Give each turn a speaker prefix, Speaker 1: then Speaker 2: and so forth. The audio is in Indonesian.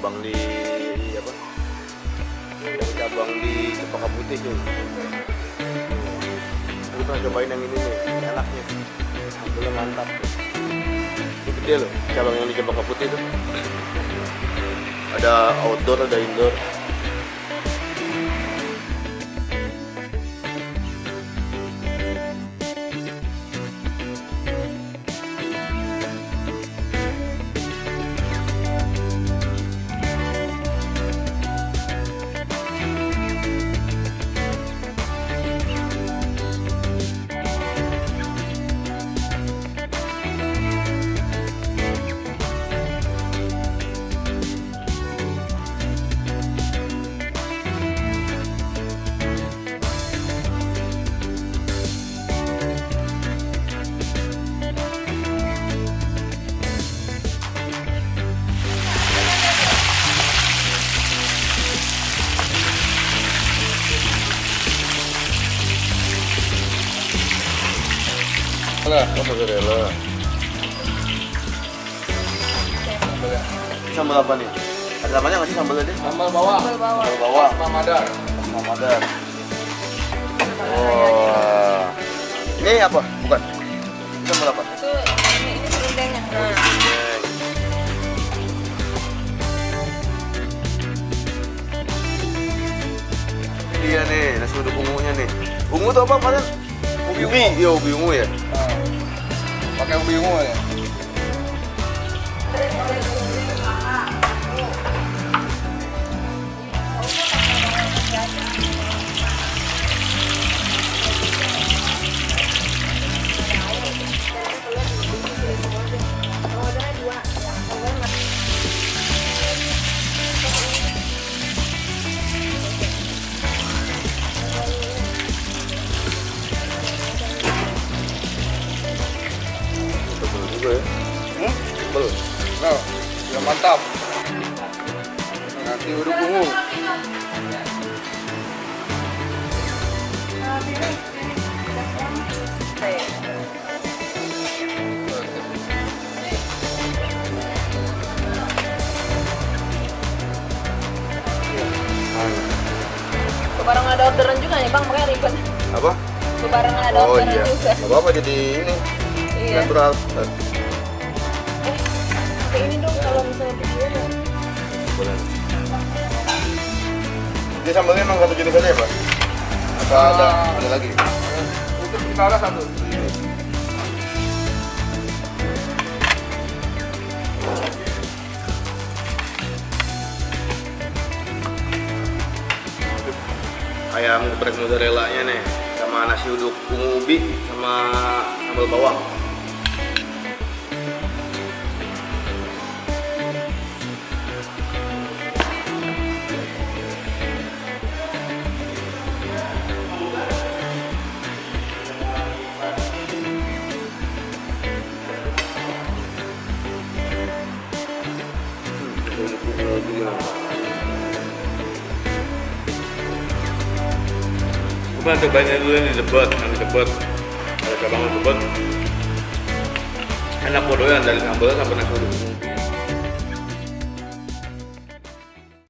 Speaker 1: cabang di apa? Yang cabang di Cempaka Putih tuh. Gue pernah cobain yang ini nih, enaknya. Sambelnya mantap. Ini gede loh, cabang yang di Cempaka Putih tuh. Ada outdoor, ada indoor.
Speaker 2: Lah,
Speaker 1: Mozzarella. Sambal apa nih? Ada namanya nggak sih sambalnya deh?
Speaker 2: sambal bawang.
Speaker 1: Sambal bawang.
Speaker 2: Asam madar.
Speaker 1: Asam madar. Oh. Ini apa? Bukan. Ini sambal apa?
Speaker 3: Ini serundengnya. Nah,
Speaker 1: Iya nih, nasi uduk ungunya nih. Ungu tuh apa kalian?
Speaker 2: Ubi ungu.
Speaker 1: Iya, ubi ungu ya.
Speaker 2: Nah, pakai ubi ungu ya.
Speaker 1: Betul juga ya. Betul.
Speaker 2: Nah, sudah mantap. Nasi uduk ungu.
Speaker 3: kebarengan ada orderan juga nih bang, makanya ribet.
Speaker 1: Apa?
Speaker 3: Kebarengan ada
Speaker 1: Oh
Speaker 3: orderan
Speaker 1: iya.
Speaker 3: juga.
Speaker 1: Gak apa-apa jadi ini.
Speaker 3: Iya.
Speaker 1: Natural.
Speaker 3: Kayak ini dong kalau misalnya video ya.
Speaker 1: Boleh. Ini sambalnya emang satu jenis aja ya, Pak? Apa ada lagi?
Speaker 2: Untuk kita ada satu.
Speaker 1: Ayam geprek mozzarella-nya nih, sama nasi uduk ungu ubi, sama sambal bawang. Gue pernah cobain dulu yang di Tebet, ada cabang di Tebet. Enak bodohnya dari sambalnya sampai nasi uduk.